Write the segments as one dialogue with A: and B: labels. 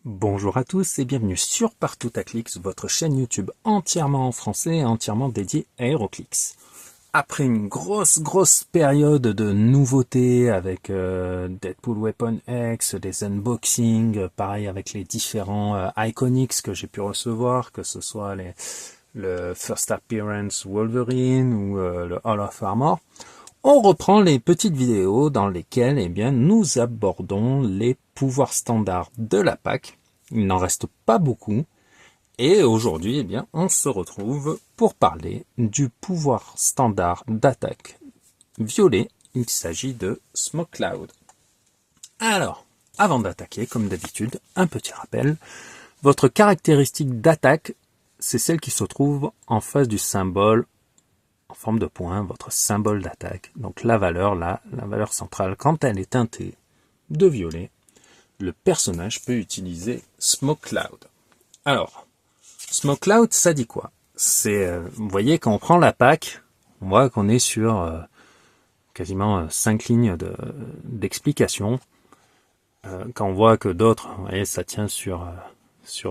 A: Bonjour à tous et bienvenue sur Partout à Clix, votre chaîne YouTube entièrement en français et entièrement dédiée à HeroClix. Après une grosse période de nouveautés avec Deadpool Weapon X, des unboxings, pareil avec les différents Iconics que j'ai pu recevoir, que ce soit le First Appearance Wolverine ou le Hall of Armor, on reprend les petites vidéos dans lesquelles nous abordons les pouvoirs standards de la PAC. Il n'en reste pas beaucoup. Et aujourd'hui, on se retrouve pour parler du pouvoir standard d'attaque violet. Il s'agit de Smoke Cloud. Alors, avant d'attaquer, comme d'habitude, un petit rappel. Votre caractéristique d'attaque, c'est celle qui se trouve en face du symbole en forme de point, votre symbole d'attaque. Donc la valeur centrale, quand elle est teintée de violet, le personnage peut utiliser Smoke Cloud. Alors, Smoke Cloud, ça dit quoi? Vous voyez, quand on prend la PAC, on voit qu'on est sur quasiment 5 lignes d'explication. Quand on voit que d'autres, vous voyez, ça tient sur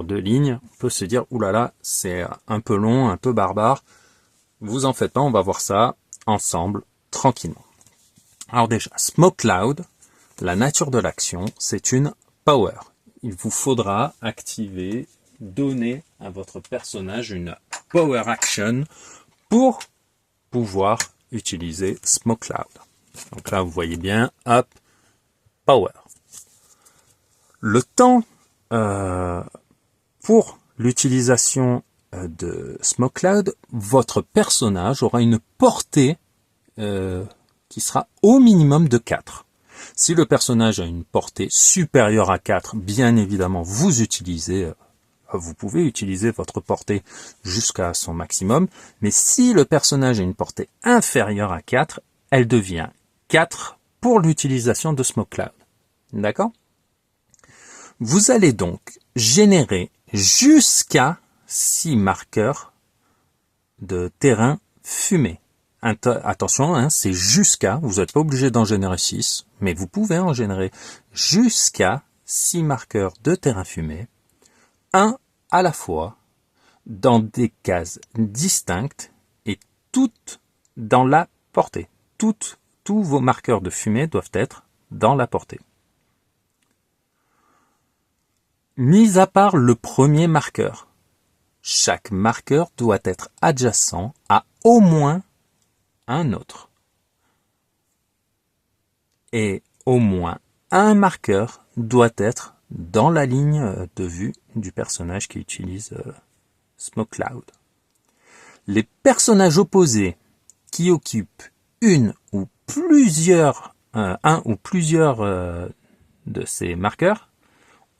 A: 2 lignes, on peut se dire, oulala, c'est un peu long, un peu barbare. Vous en faites pas, on va voir ça ensemble, tranquillement. Alors déjà, Smoke Cloud, la nature de l'action, c'est une power. Il vous faudra donner à votre personnage une power action pour pouvoir utiliser Smoke Cloud. Donc là, vous voyez bien, hop, power. Le temps pour l'utilisation de Smoke Cloud, votre personnage aura une portée qui sera au minimum de 4. Si le personnage a une portée supérieure à 4, bien évidemment, vous pouvez utiliser votre portée jusqu'à son maximum, mais si le personnage a une portée inférieure à 4, elle devient 4 pour l'utilisation de Smoke Cloud. D'accord ? Vous allez donc générer jusqu'à 6 marqueurs de terrain fumé. Attention, c'est jusqu'à, vous n'êtes pas obligé d'en générer 6, mais vous pouvez en générer jusqu'à 6 marqueurs de terrain fumé, un à la fois, dans des cases distinctes et toutes dans la portée. Tous vos marqueurs de fumée doivent être dans la portée. Mis à part le premier marqueur, chaque marqueur doit être adjacent à au moins un autre. Et au moins un marqueur doit être dans la ligne de vue du personnage qui utilise Smoke Cloud. Les personnages opposés qui occupent un ou plusieurs de ces marqueurs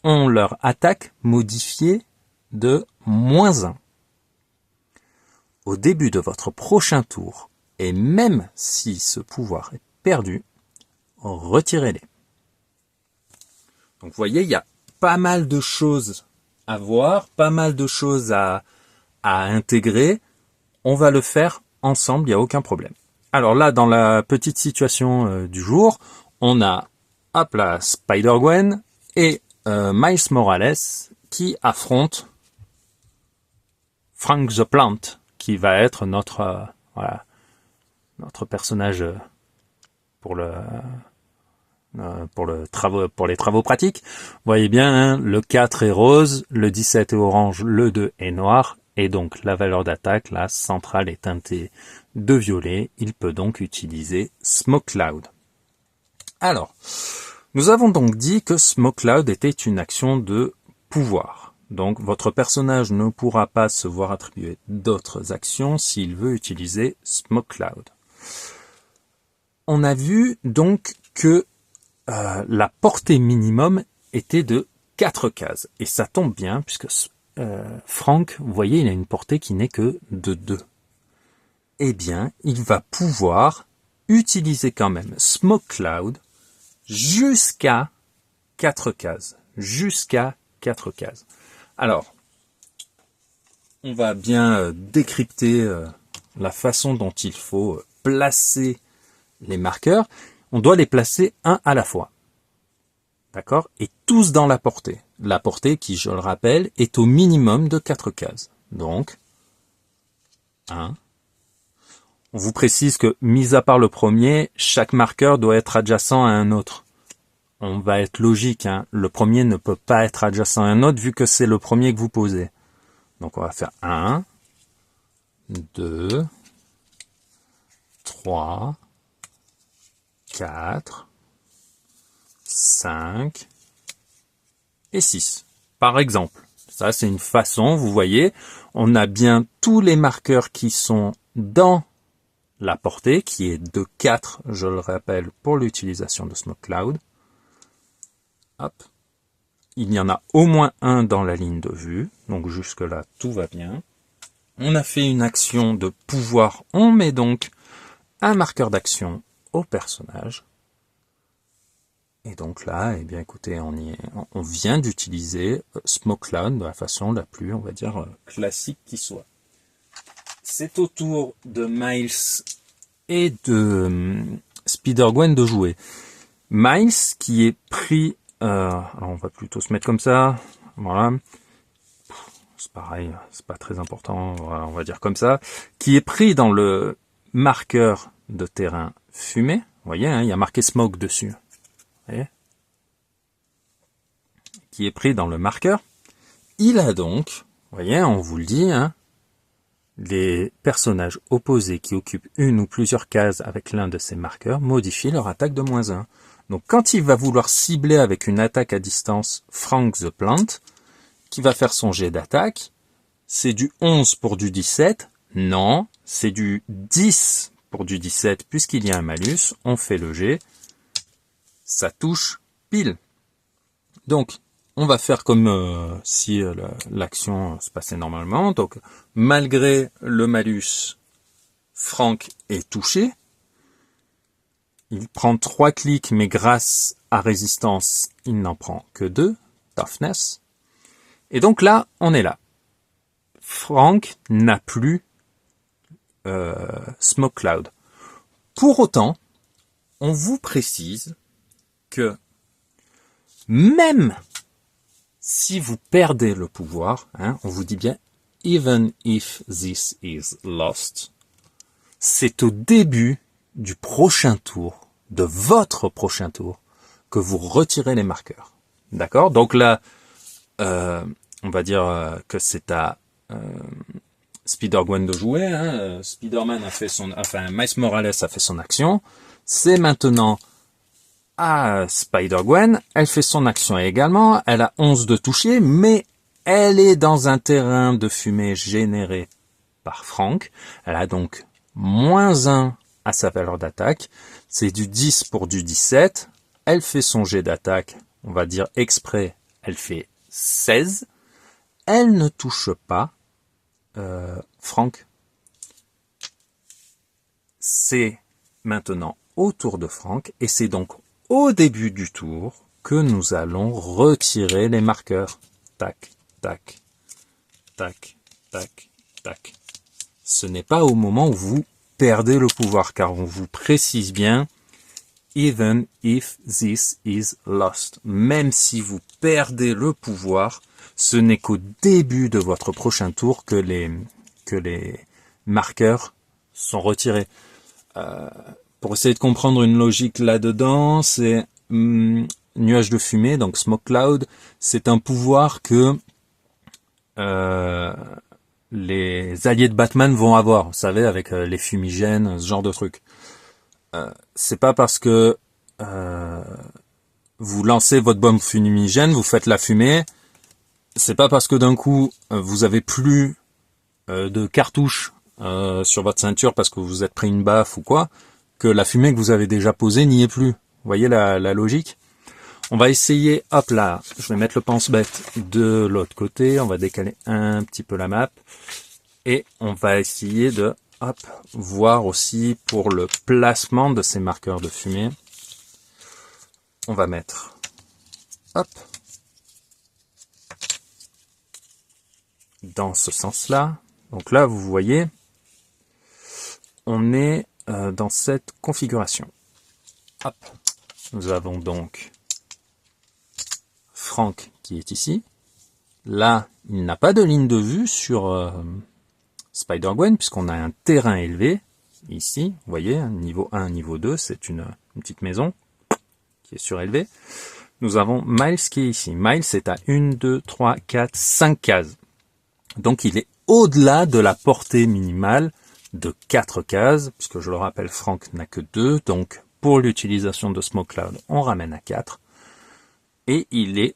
A: ont leur attaque modifiée de -1. Au début de votre prochain tour, et même si ce pouvoir est perdu, retirez-les. Donc vous voyez, il y a pas mal de choses à voir, pas mal de choses à intégrer. On va le faire ensemble, il n'y a aucun problème. Alors là, dans la petite situation du jour, on a Spider-Gwen et Miles Morales qui affrontent Frank the Plant, qui va être notre personnage pour les travaux pratiques. Vous voyez bien, le 4 est rose, le 17 est orange, le 2 est noir, et donc la valeur d'attaque, la centrale est teintée de violet. Il peut donc utiliser Smoke Cloud. Alors, nous avons donc dit que Smoke Cloud était une action de pouvoir. Donc votre personnage ne pourra pas se voir attribuer d'autres actions s'il veut utiliser Smoke Cloud. On a vu donc que la portée minimum était de 4 cases. Et ça tombe bien puisque Frank, vous voyez, il a une portée qui n'est que de 2. Eh bien, il va pouvoir utiliser quand même Smoke Cloud jusqu'à 4 cases. Jusqu'à 4 cases. Alors, on va bien décrypter la façon dont il faut placer les marqueurs. On doit les placer un à la fois. D'accord? Et tous dans la portée. La portée qui, je le rappelle, est au minimum de 4 cases. Donc, 1. On vous précise que, mis à part le premier, chaque marqueur doit être adjacent à un autre. On va être logique, hein. Le premier ne peut pas être adjacent à un autre vu que c'est le premier que vous posez. Donc on va faire 1, 2, 3, 4, 5 et 6. Par exemple, ça c'est une façon, vous voyez, on a bien tous les marqueurs qui sont dans la portée, qui est de 4, je le rappelle, pour l'utilisation de Smoke Cloud. Hop. Il y en a au moins un dans la ligne de vue, donc jusque là tout va bien. On a fait une action de pouvoir, on met donc un marqueur d'action au personnage. Et donc là, eh bien écoutez, on vient d'utiliser Smoke Cloud de la façon la plus, on va dire, classique qui soit. C'est au tour de Miles et de Spider-Gwen de jouer. Miles qui est pris, alors on va plutôt se mettre comme ça, voilà. C'est pareil, c'est pas très important, voilà, on va dire comme ça, qui est pris dans le marqueur de terrain fumé. Vous voyez, hein, il y a marqué Smoke dessus. Vous voyez, qui est pris dans le marqueur. Il a donc, vous voyez, on vous le dit, hein, les personnages opposés qui occupent une ou plusieurs cases avec l'un de ces marqueurs modifient leur attaque de -1. Donc quand il va vouloir cibler avec une attaque à distance Frank the Plant, qui va faire son jet d'attaque, c'est du 11 pour du 17. Non, c'est du 10 pour du 17 puisqu'il y a un malus. On fait le jet. Ça touche pile. Donc, on va faire comme si l'action se passait normalement. Donc, malgré le malus, Frank est touché. Il prend 3 clics, mais grâce à résistance, il n'en prend que 2. Toughness. Et donc là, on est là. Frank n'a plus Smoke Cloud. Pour autant, on vous précise que même si vous perdez le pouvoir, hein, on vous dit bien « even if this is lost », c'est au début du prochain tour, de votre prochain tour, que vous retirez les marqueurs. D'accord? Donc là, on va dire que c'est à Spider-Gwen de jouer, hein. Spider-Man a fait Miles Morales a fait son action. C'est maintenant à Spider-Gwen. Elle fait son action également. Elle a 11 de toucher, mais elle est dans un terrain de fumée généré par Frank. Elle a donc -1 à sa valeur d'attaque. C'est du 10 pour du 17. Elle fait son jet d'attaque, on va dire exprès, elle fait 16. Elle ne touche pas Frank. C'est maintenant au tour de Frank et c'est donc au début du tour que nous allons retirer les marqueurs. Tac, tac, tac, tac, tac. Ce n'est pas au moment où vous perdez le pouvoir car on vous précise bien even if this is lost. Même si vous perdez le pouvoir, ce n'est qu'au début de votre prochain tour que les marqueurs sont retirés. Pour essayer de comprendre une logique là-dedans, c'est nuage de fumée, donc Smoke Cloud, c'est un pouvoir que les alliés de Batman vont avoir, vous savez, avec les fumigènes, ce genre de truc. C'est pas parce que vous lancez votre bombe fumigène, vous faites la fumée, c'est pas parce que d'un coup vous avez plus de cartouches sur votre ceinture parce que vous êtes pris une baffe ou quoi, que la fumée que vous avez déjà posée n'y est plus. Vous voyez la logique? On va essayer, hop là, je vais mettre le pense-bête de l'autre côté, on va décaler un petit peu la map, et on va essayer de, hop, voir aussi pour le placement de ces marqueurs de fumée. On va mettre, hop, dans ce sens-là. Donc là, vous voyez, on est dans cette configuration. Hop, nous avons donc Frank qui est ici. Là, il n'a pas de ligne de vue sur Spider-Gwen, puisqu'on a un terrain élevé. Ici, vous voyez, niveau 1, niveau 2, c'est une petite maison qui est surélevée. Nous avons Miles qui est ici. Miles est à 1, 2, 3, 4, 5 cases. Donc il est au-delà de la portée minimale de 4 cases, puisque je le rappelle, Frank n'a que 2, donc pour l'utilisation de Smoke Cloud, on ramène à 4. Et il est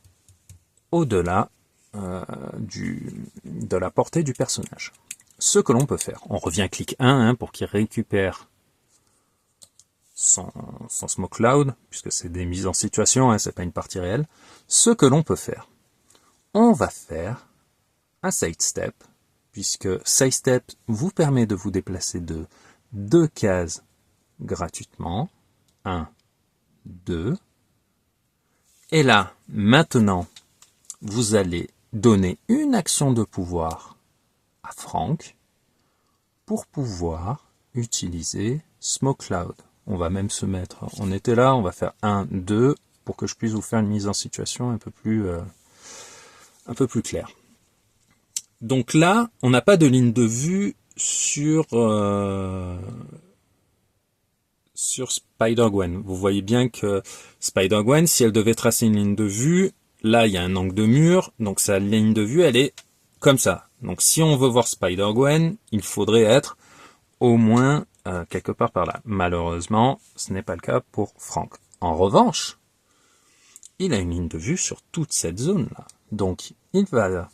A: au-delà de la portée du personnage. Ce que l'on peut faire, on revient clic 1 pour qu'il récupère son Smoke Cloud, puisque c'est des mises en situation, c'est pas une partie réelle. Ce que l'on peut faire, on va faire un sidestep, puisque sidestep vous permet de vous déplacer de 2 cases gratuitement. 1, 2. Et là, maintenant, vous allez donner une action de pouvoir à Frank pour pouvoir utiliser Smoke Cloud. On va même se mettre, on était là, on va faire 1, 2 pour que je puisse vous faire une mise en situation un peu plus claire. Donc là, on n'a pas de ligne de vue sur Spider-Gwen. Vous voyez bien que Spider-Gwen, si elle devait tracer une ligne de vue, là il y a un angle de mur, donc sa ligne de vue elle est comme ça. Donc si on veut voir Spider-Gwen, il faudrait être au moins quelque part par là. Malheureusement, ce n'est pas le cas pour Frank. En revanche, il a une ligne de vue sur toute cette zone-là. Donc il va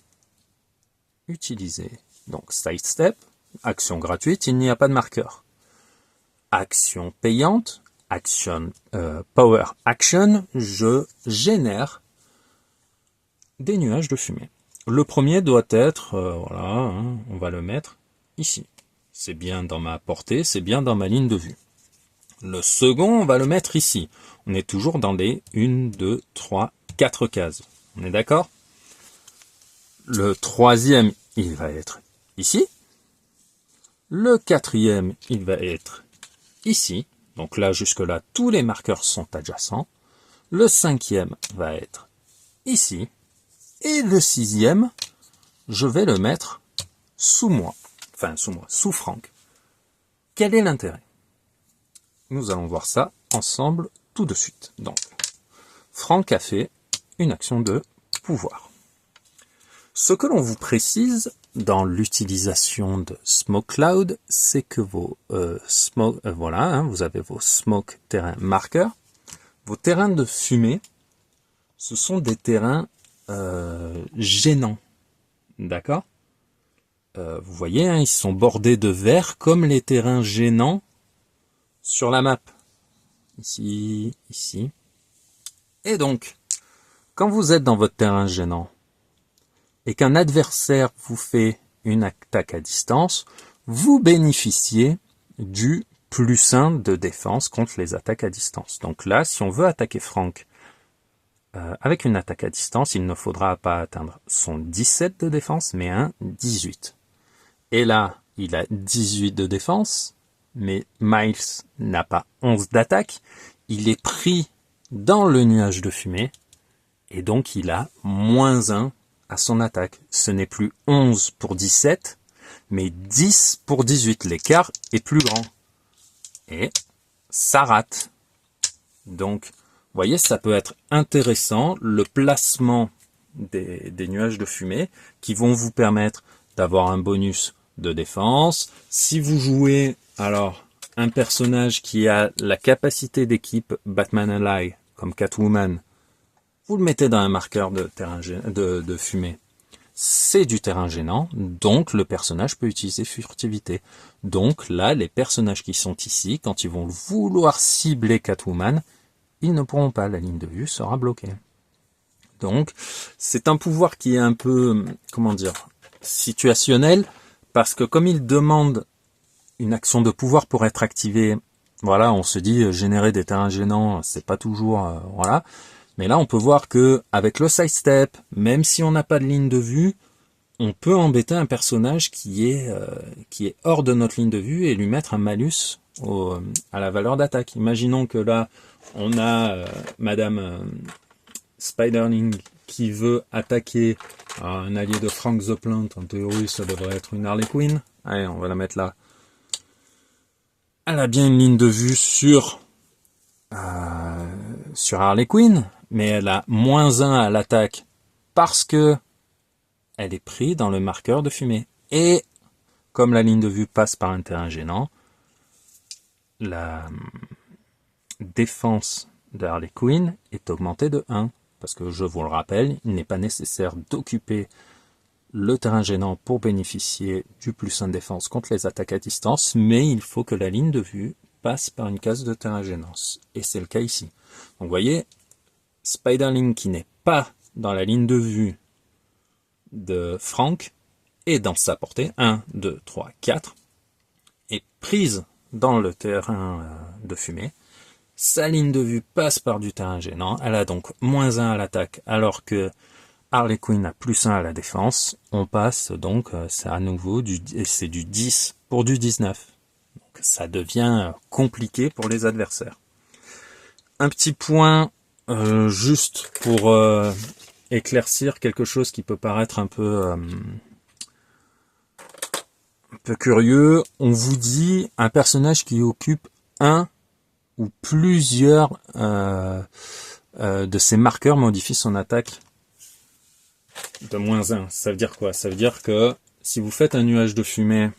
A: utiliser donc sidestep, action gratuite, il n'y a pas de marqueur. Action payante, action power action, je génère des nuages de fumée. Le premier doit être, voilà, on va le mettre ici. C'est bien dans ma portée, c'est bien dans ma ligne de vue. Le second, on va le mettre ici. On est toujours dans les 1, 2, 3, 4 cases. On est d'accord? Le troisième, il va être ici. Le quatrième, il va être ici. Donc là, jusque-là, tous les marqueurs sont adjacents. Le cinquième va être ici. Et le sixième, je vais le mettre sous moi. Enfin, sous Frank. Quel est l'intérêt? Nous allons voir ça ensemble tout de suite. Donc, Frank a fait une action de pouvoir. Ce que l'on vous précise dans l'utilisation de Smoke Cloud, c'est que vos voilà, vous avez vos Smoke terrain marqueurs. Vos terrains de fumée, ce sont des terrains gênants. D'accord? Vous voyez, ils sont bordés de vert comme les terrains gênants sur la map. Ici, ici. Et donc, quand vous êtes dans votre terrain gênant et qu'un adversaire vous fait une attaque à distance, vous bénéficiez du +1 de défense contre les attaques à distance. Donc là, si on veut attaquer Frank avec une attaque à distance, il ne faudra pas atteindre son 17 de défense, mais un 18. Et là, il a 18 de défense, mais Miles n'a pas 11 d'attaque. Il est pris dans le nuage de fumée, et donc il a -1 à son attaque. Ce n'est plus 11 pour 17, mais 10 pour 18. L'écart est plus grand. Et ça rate. Donc, vous voyez, ça peut être intéressant, le placement des nuages de fumée, qui vont vous permettre d'avoir un bonus de défense. Si vous jouez alors un personnage qui a la capacité d'équipe Batman Ally, comme Catwoman, vous le mettez dans un marqueur de terrain de fumée. C'est du terrain gênant, donc le personnage peut utiliser furtivité. Donc là, les personnages qui sont ici, quand ils vont vouloir cibler Catwoman, ils ne pourront pas, la ligne de vue sera bloquée. Donc, c'est un pouvoir qui est un peu, comment dire, situationnel, parce que comme il demande une action de pouvoir pour être activé, voilà, on se dit générer des terrains gênants, c'est pas toujours, voilà. Mais là, on peut voir que avec le sidestep, même si on n'a pas de ligne de vue, on peut embêter un personnage qui est hors de notre ligne de vue et lui mettre un malus à la valeur d'attaque. Imaginons que là, on a Madame Spiderling qui veut attaquer un allié de Frank the Plant, en théorie ça devrait être une Harley Quinn. Allez, on va la mettre là. Elle a bien une ligne de vue sur Harley Quinn, mais elle a -1 à l'attaque parce que elle est prise dans le marqueur de fumée. Et comme la ligne de vue passe par un terrain gênant, la défense de Harley Quinn est augmentée de 1. Parce que, je vous le rappelle, il n'est pas nécessaire d'occuper le terrain gênant pour bénéficier du +1 de défense contre les attaques à distance, mais il faut que la ligne de vue passe par une case de terrain gênant. Et c'est le cas ici. Donc vous voyez, Spiderling qui n'est pas dans la ligne de vue de Frank est dans sa portée, 1, 2, 3, 4, est prise dans le terrain de fumée. Sa ligne de vue passe par du terrain gênant. Elle a donc -1 à l'attaque, alors que Harley Quinn a +1 à la défense. On passe donc, c'est à nouveau c'est du 10 pour du 19. Donc ça devient compliqué pour les adversaires. Un petit point, juste pour éclaircir quelque chose qui peut paraître un peu curieux. On vous dit un personnage qui occupe un ou plusieurs de ces marqueurs modifient son attaque de -1. Ça veut dire quoi? Ça veut dire que si vous faites un nuage de fumée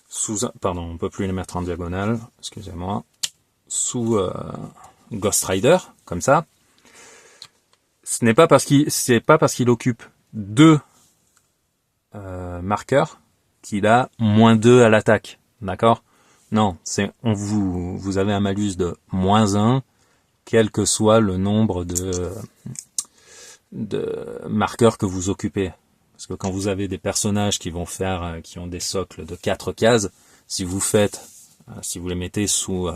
A: sous pardon, on peut plus les mettre en diagonale, excusez-moi, sous Ghost Rider, comme ça, ce n'est pas parce qu'il occupe 2 marqueurs qu'il a -2 à l'attaque, d'accord? Non, vous avez un malus de -1, quel que soit le nombre de marqueurs que vous occupez. Parce que quand vous avez des personnages qui ont des socles de 4 cases, si vous les mettez sous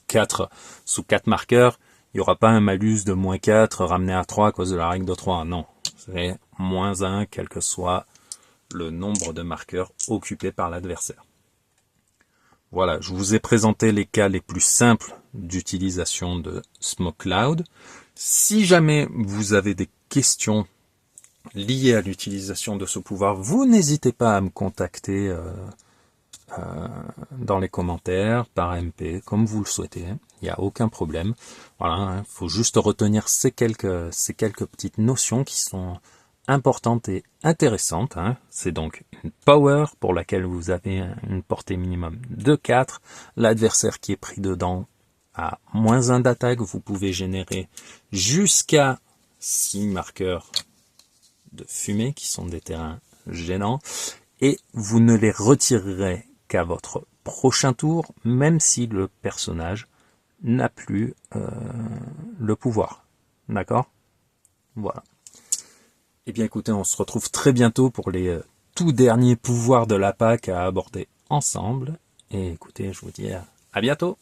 A: 4 marqueurs, il n'y aura pas un malus de -4 ramené à 3 à cause de la règle de 3. Non, c'est -1, quel que soit le nombre de marqueurs occupés par l'adversaire. Voilà, je vous ai présenté les cas les plus simples d'utilisation de Smoke Cloud. Si jamais vous avez des questions liées à l'utilisation de ce pouvoir, vous n'hésitez pas à me contacter dans les commentaires, par MP, comme vous le souhaitez. Il n'y a aucun problème. Voilà, il faut juste retenir ces quelques petites notions qui sont importante et intéressante. C'est donc une power pour laquelle vous avez une portée minimum de 4. L'adversaire qui est pris dedans a -1 d'attaque. Vous pouvez générer jusqu'à 6 marqueurs de fumée qui sont des terrains gênants. Et vous ne les retirerez qu'à votre prochain tour, même si le personnage n'a plus le pouvoir. D'accord? Voilà. Eh bien écoutez, on se retrouve très bientôt pour les tout derniers pouvoirs de la PAC à aborder ensemble. Et écoutez, je vous dis à bientôt.